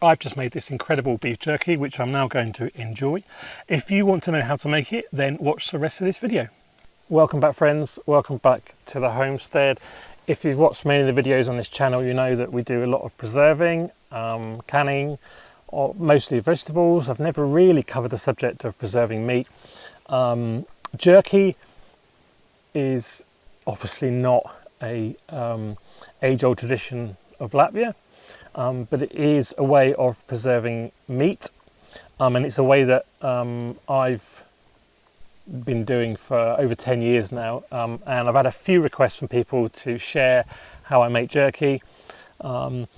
I've just made this incredible beef jerky, which I'm now going to enjoy. If you want to know how to make it, then watch the rest of this video. Welcome back, friends. Welcome back to the homestead. If you've watched many of the videos on this channel, you know that we do a lot of preserving, canning, or mostly vegetables. I've never really covered the subject of preserving meat. Jerky is obviously not a age-old tradition of Latvia, but it is a way of preserving meat, and it's a way that I've been doing for over 10 years now, and I've had a few requests from people to share how I make jerky. The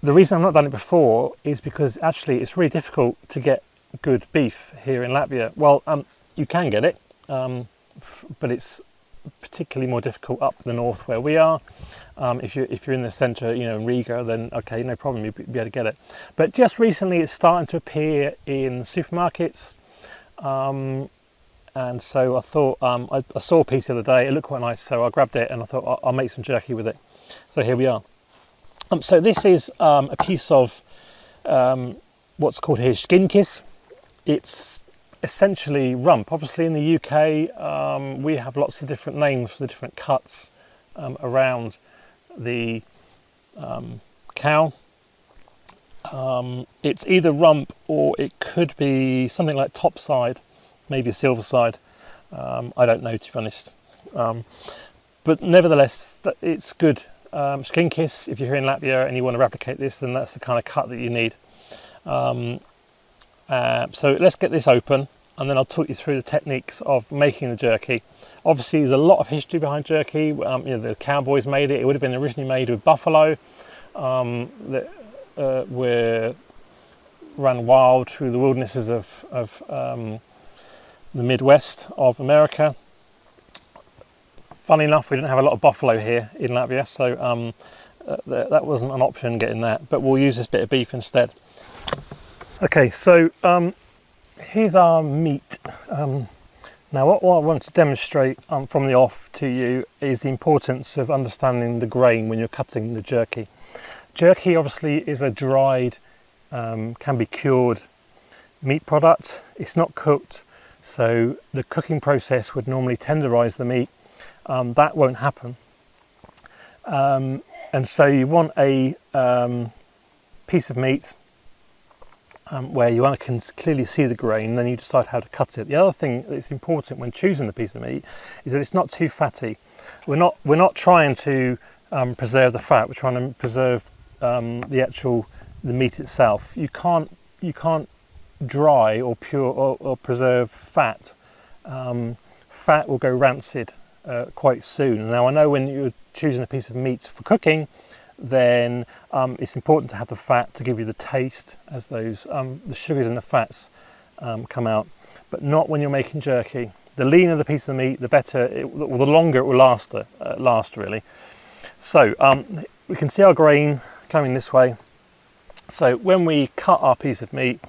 reason I've not done it before is because actually it's really difficult to get good beef here in Latvia. Well, you can get it, but it's particularly more difficult up the north where we are. If you're in the centre, you know, in Riga, then okay, no problem, you'll be able to get it. But just recently it's starting to appear in supermarkets. And so I thought, I saw a piece the other day, it looked quite nice, so I grabbed it and I thought I'll make some jerky with it. So here we are. So this is a piece of what's called here skinkis. It's essentially rump. Obviously in the UK we have lots of different names for the different cuts around the cow. It's either rump or it could be something like topside, maybe silver side. I don't know, to be honest, but nevertheless it's good. Skinkis, if you're here in Latvia and you want to replicate this, then that's the kind of cut that you need. So let's get this open and then I'll talk you through the techniques of making the jerky. Obviously there's a lot of history behind jerky. You know, the cowboys made it. It would have been originally made with buffalo that were ran wild through the wildernesses of the Midwest of America. Funny enough, we didn't have a lot of buffalo here in Latvia, so that wasn't an option getting that, but we'll use this bit of beef instead. Okay, so here's our meat. Now what I want to demonstrate from the off to you is the importance of understanding the grain when you're cutting the jerky. Jerky obviously is a dried, can be cured meat product. It's not cooked, so the cooking process would normally tenderize the meat. That won't happen, and so you want a piece of meat where you can clearly see the grain, then you decide how to cut it. The other thing that's important when choosing the piece of meat is that it's not too fatty. We're not trying to preserve the fat. We're trying to preserve the meat itself. You can't dry or pure or preserve fat. Fat will go rancid quite soon. Now I know when you're choosing a piece of meat for cooking, then it's important to have the fat to give you the taste as those the sugars and the fats come out, but not when you're making jerky. The leaner the piece of meat, the better, the longer it will last really. So we can see our grain coming this way. So when we cut our piece of meat,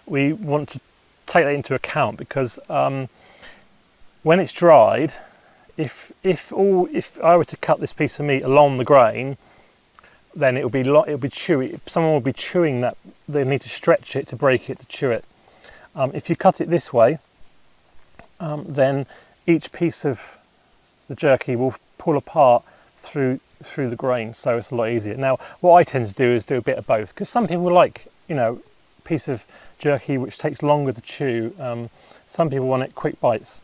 we want to take that into account, because when it's dried, if I were to cut this piece of meat along the grain, then it'll be chewy. Someone will be chewing that. They need to stretch it to break it to chew it. If you cut it this way, then each piece of the jerky will pull apart through the grain, so it's a lot easier. Now what I tend to do is do a bit of both, because some people like, you know, a piece of jerky which takes longer to chew. Some people want it quick bites,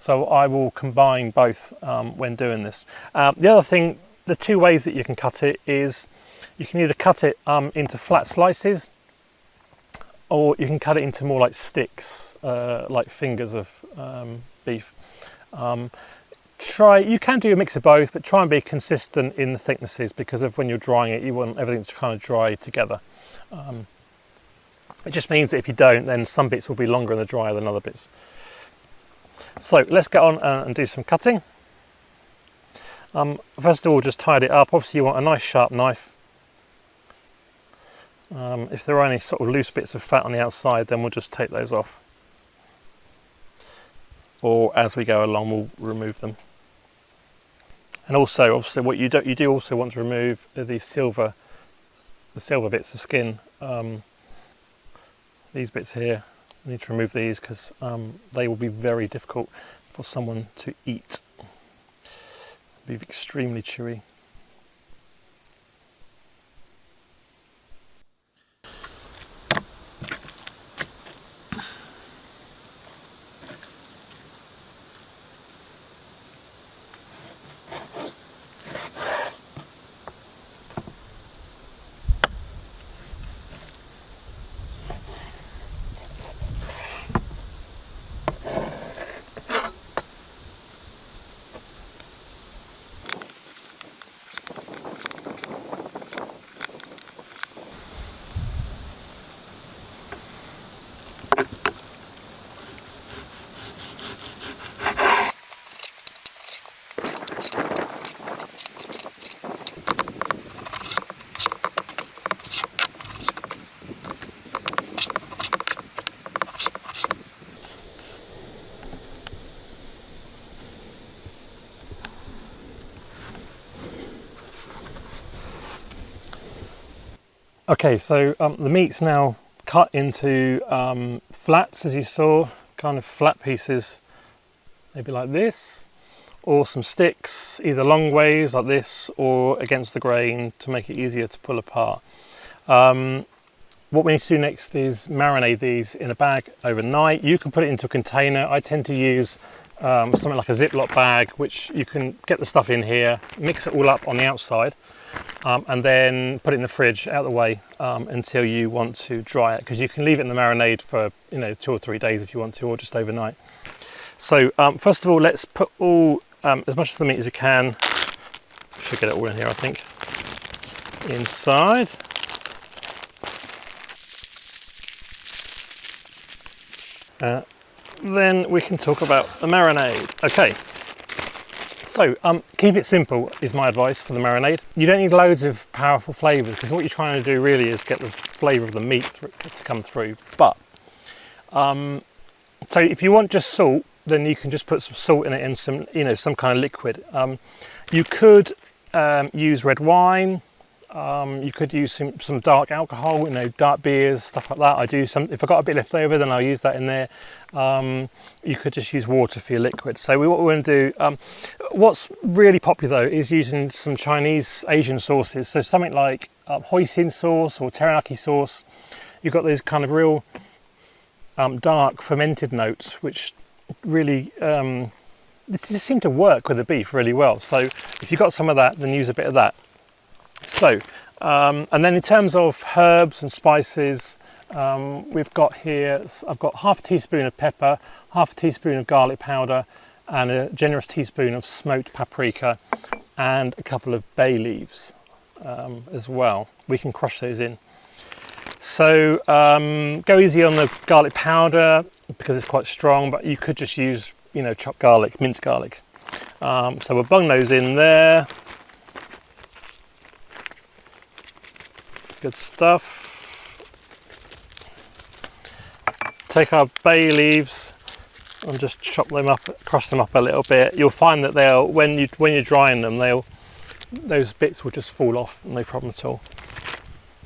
so I will combine both when doing this. The other thing, the two ways that you can cut it is you can either cut it into flat slices, or you can cut it into more like sticks, like fingers of beef. You can do a mix of both, but try and be consistent in the thicknesses, because of when you're drying it, you want everything to kind of dry together. It just means that if you don't, then some bits will be longer in the dryer than other bits. So let's get on and do some cutting. First of all, just tidy it up. Obviously you want a nice sharp knife. If there are any sort of loose bits of fat on the outside, then we'll just take those off, or as we go along we'll remove them. And also, obviously, what you do also want to remove the the silver bits of skin. These bits here, I need to remove these because they will be very difficult for someone to eat. They'll be extremely chewy. Okay, so the meat's now cut into flats, as you saw, kind of flat pieces, maybe like this, or some sticks, either long ways like this or against the grain to make it easier to pull apart. What we need to do next is marinate these in a bag overnight. You can put it into a container. I tend to use something like a Ziploc bag, which you can get the stuff in here, mix it all up on the outside, and then put it in the fridge out of the way until you want to dry it, because you can leave it in the marinade for 2 or 3 days if you want to, or just overnight. So first of all, let's put all as much of the meat as you can. Should get it all in here, I think. Inside. Then we can talk about the marinade. Okay. So keep it simple is my advice for the marinade. You don't need loads of powerful flavours, because what you're trying to do really is get the flavour of the meat to come through. But so if you want just salt, then you can just put some salt in it and some kind of liquid. You could use red wine. You could use some dark alcohol, dark beers, stuff like that. I do some. If I've got a bit left over, then I'll use that in there. You could just use water for your liquid. So what we're going to do, what's really popular though, is using some Chinese Asian sauces. So something like hoisin sauce or teriyaki sauce. You've got these kind of real dark fermented notes, which really they just seem to work with the beef really well. So if you've got some of that, then use a bit of that. So, and then in terms of herbs and spices, we've got here, I've got half a teaspoon of pepper, half a teaspoon of garlic powder, and a generous teaspoon of smoked paprika, and a couple of bay leaves as well. We can crush those in. So go easy on the garlic powder because it's quite strong, but you could just use, chopped garlic, minced garlic. So we'll bung those in there. Good stuff. Take our bay leaves and just chop them up, crush them up a little bit. You'll find that they'll, when you're drying them, those bits will just fall off, no problem at all.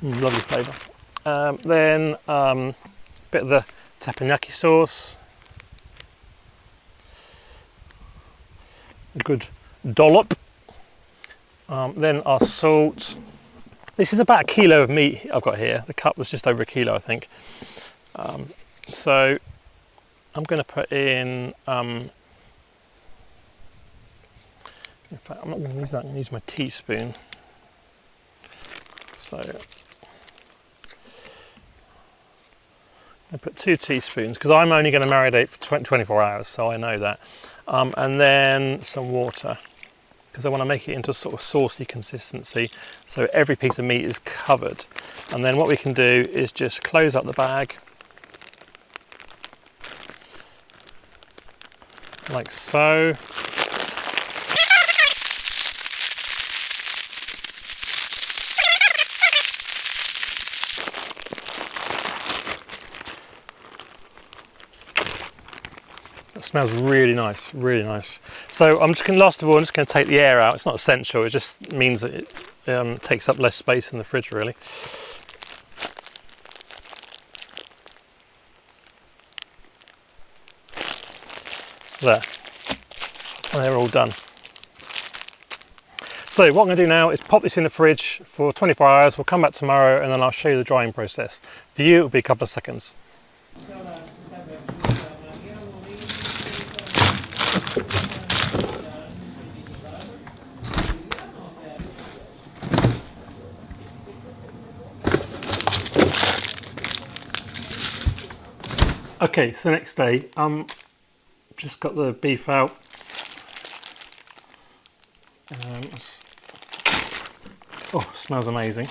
Lovely flavour. Then a bit of the teppanyaki sauce. A good dollop. Then our salt. This is about 1 kilo of meat I've got here. The cut was just over 1 kilo, I think. So I'm going to put in, in fact, I'm not going to use that, I'm going to use my teaspoon. So I put 2 teaspoons, because I'm only going to marinate for 24 hours, so I know that. And then some water, because I want to make it into a sort of saucy consistency, so every piece of meat is covered. And then what we can do is just close up the bag, like so. That smells really nice, really nice. So I'm just going to, last of all, I'm just going to take the air out. It's not essential, it just means that it takes up less space in the fridge really. There, and they're all done. So what I'm going to do now is pop this in the fridge for 24 hours. We'll come back tomorrow and then I'll show you the drying process. For you, it'll be a couple of seconds. Okay, so the next day, just got the beef out. Oh, smells amazing,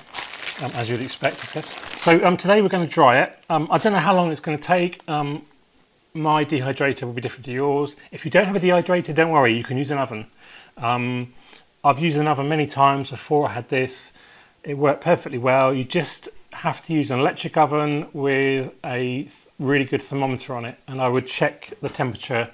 as you'd expect, I guess. So today we're going to dry it. I don't know how long it's going to take. My dehydrator will be different to yours. If you don't have a dehydrator, don't worry, you can use an oven. I've used an oven many times before I had this. It worked perfectly well. You just have to use an electric oven with a really good thermometer on it, and I would check the temperature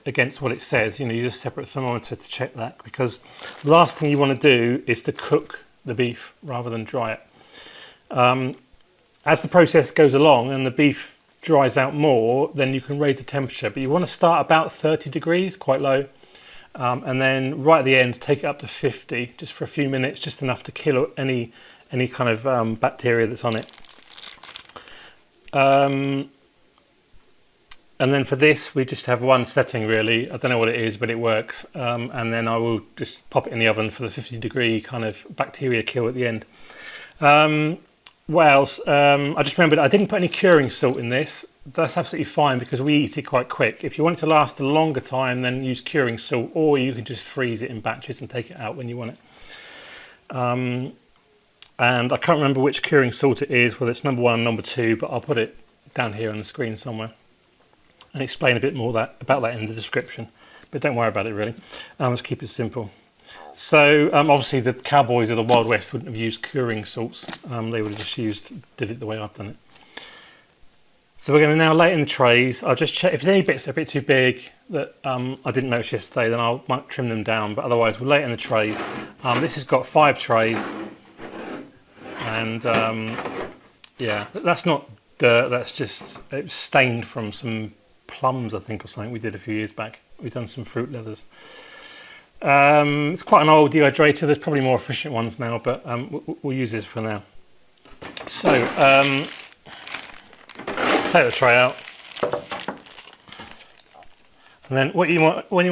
against what it says. You know, use a separate thermometer to check that, because the last thing you want to do is to cook the beef rather than dry it. As the process goes along and the beef dries out more, then you can raise the temperature, but you want to start about 30 degrees, quite low, and then right at the end take it up to 50 just for a few minutes, just enough to kill any kind of bacteria that's on it. And then for this, we just have one setting really. I don't know what it is, but it works. And then I will just pop it in the oven for the 50-degree kind of bacteria kill at the end. What else? I just remembered I didn't put any curing salt in this. That's absolutely fine because we eat it quite quick. If you want it to last a longer time, then use curing salt, or you can just freeze it in batches and take it out when you want it. And I can't remember which curing salt it is, whether it's number 1 or number 2, but I'll put it down here on the screen somewhere and explain a bit more about that in the description, but don't worry about it really. Let's keep it simple. So obviously the cowboys of the Wild West wouldn't have used curing salts. They would have just did it the way I've done it. So we're going to now lay it in the trays. I'll just check if there's any bits that are a bit too big that I didn't notice yesterday, then I might trim them down, but otherwise we'll lay it in the trays. This has got 5 trays, and yeah, that's not dirt, that's just, it was stained from some plums, I think, or something we did a few years back. We've done some fruit leathers. It's quite an old dehydrator. There's probably more efficient ones now, but we'll use this for now. So take the tray out, and then what you want when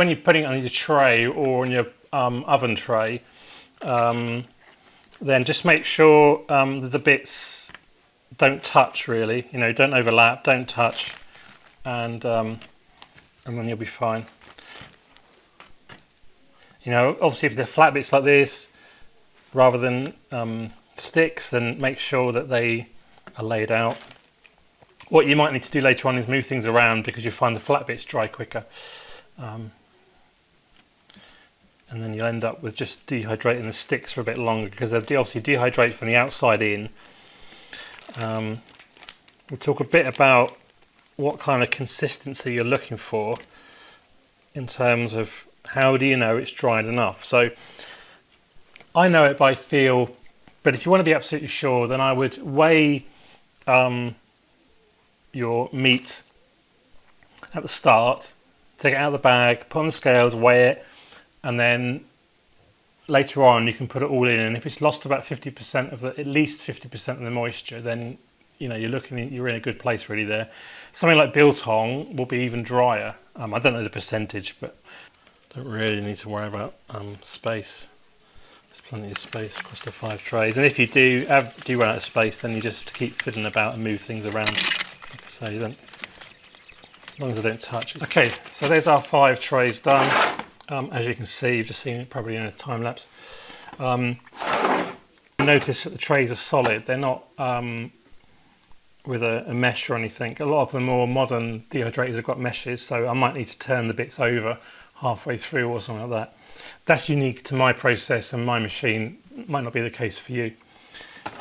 you're putting it on your tray or on your oven tray, then just make sure that the bits don't touch really. You know, don't overlap, don't touch. And then you'll be fine. You know, obviously if they're flat bits like this, rather than sticks, then make sure that they are laid out. What you might need to do later on is move things around, because you find the flat bits dry quicker. And then you'll end up with just dehydrating the sticks for a bit longer, because they'll obviously dehydrate from the outside in. We'll talk a bit about what kind of consistency you're looking for in terms of how do you know it's dried enough. So I know it by feel, but if you want to be absolutely sure, then I would weigh your meat at the start, take it out of the bag, put on the scales, weigh it, and then later on you can put it all in, and if it's lost about 50% of the, at least 50% of the moisture, then you know you're in a good place really there. Something like biltong will be even drier. I don't know the percentage, but don't really need to worry about space. There's plenty of space across the 5 trays, and if you do run out of space, then you just have to keep fiddling about and move things around. Like I say, then as long as they don't touch. Okay, so there's our 5 trays done. As you can see, you've just seen it probably in a time lapse. Notice that the trays are solid. They're not with a mesh or anything. A lot of the more modern dehydrators have got meshes, so I might need to turn the bits over halfway through or something like that. That's unique to my process and my machine. It might not be the case for you.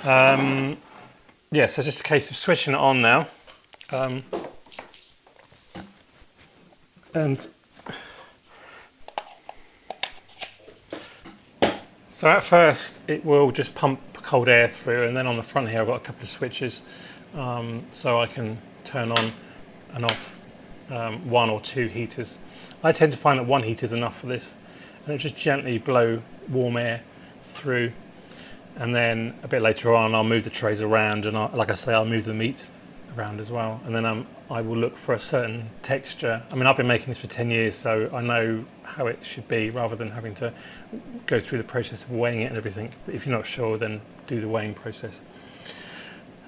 Yeah, so just a case of switching it on now. And so at first it will just pump cold air through, and then on the front here I've got a couple of switches, so I can turn on and off 1 or 2 heaters. I tend to find that 1 heater is enough for this, and it just gently blow warm air through. And then a bit later on I'll move the trays around, and like I say, I'll move the meat around as well, and then I will look for a certain texture. I mean, I've been making this for 10 years, so I know how it should be, rather than having to go through the process of weighing it and everything. But if you're not sure, then do the weighing process.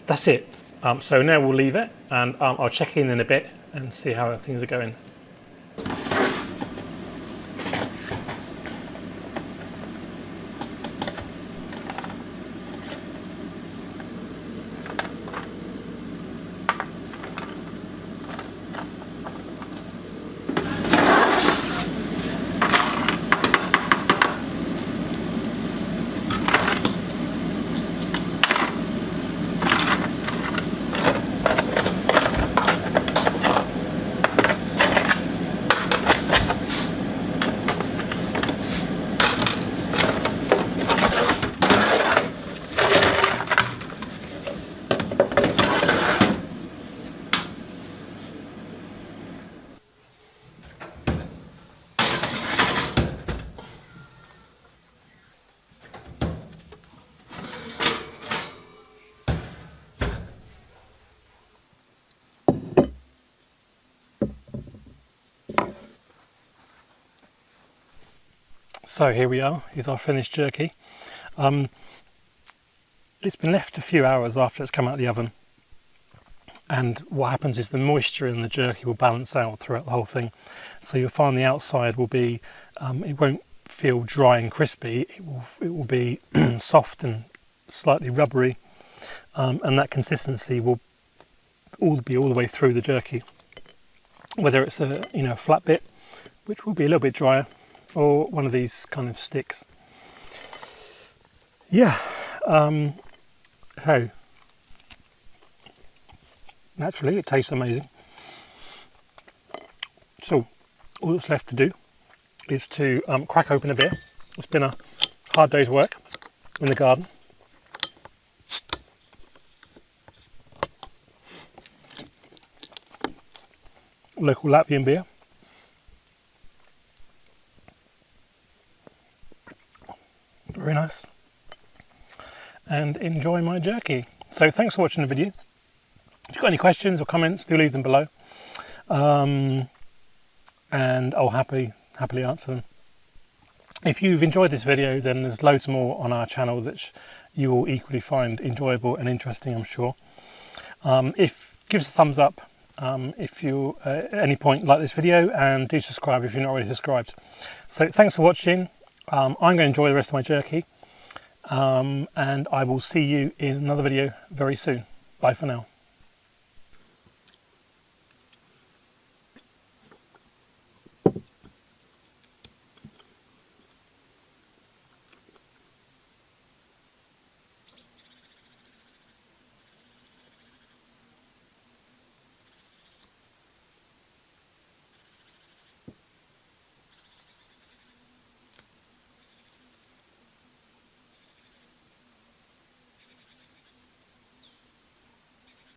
That's it. So now we'll leave it, and I'll check in a bit and see how things are going. So here we are, here's our finished jerky. It's been left a few hours after it's come out of the oven, and what happens is the moisture in the jerky will balance out throughout the whole thing. So you'll find the outside will be, it won't feel dry and crispy, it will be soft and slightly rubbery, and that consistency will be all the way through the jerky. Whether it's a flat bit, which will be a little bit drier, or one of these kind of sticks. Yeah, so naturally it tastes amazing. So all that's left to do is to crack open a beer. It's been a hard day's work in the garden. Local Latvian beer. Very nice. And enjoy my jerky. So thanks for watching the video. If you've got any questions or comments, do leave them below. And I'll happily answer them. If you've enjoyed this video, then there's loads more on our channel that you will equally find enjoyable and interesting, I'm sure. Give us a thumbs up if you at any point like this video, and do subscribe if you're not already subscribed. So thanks for watching. I'm going to enjoy the rest of my jerky, and I will see you in another video very soon. Bye for now.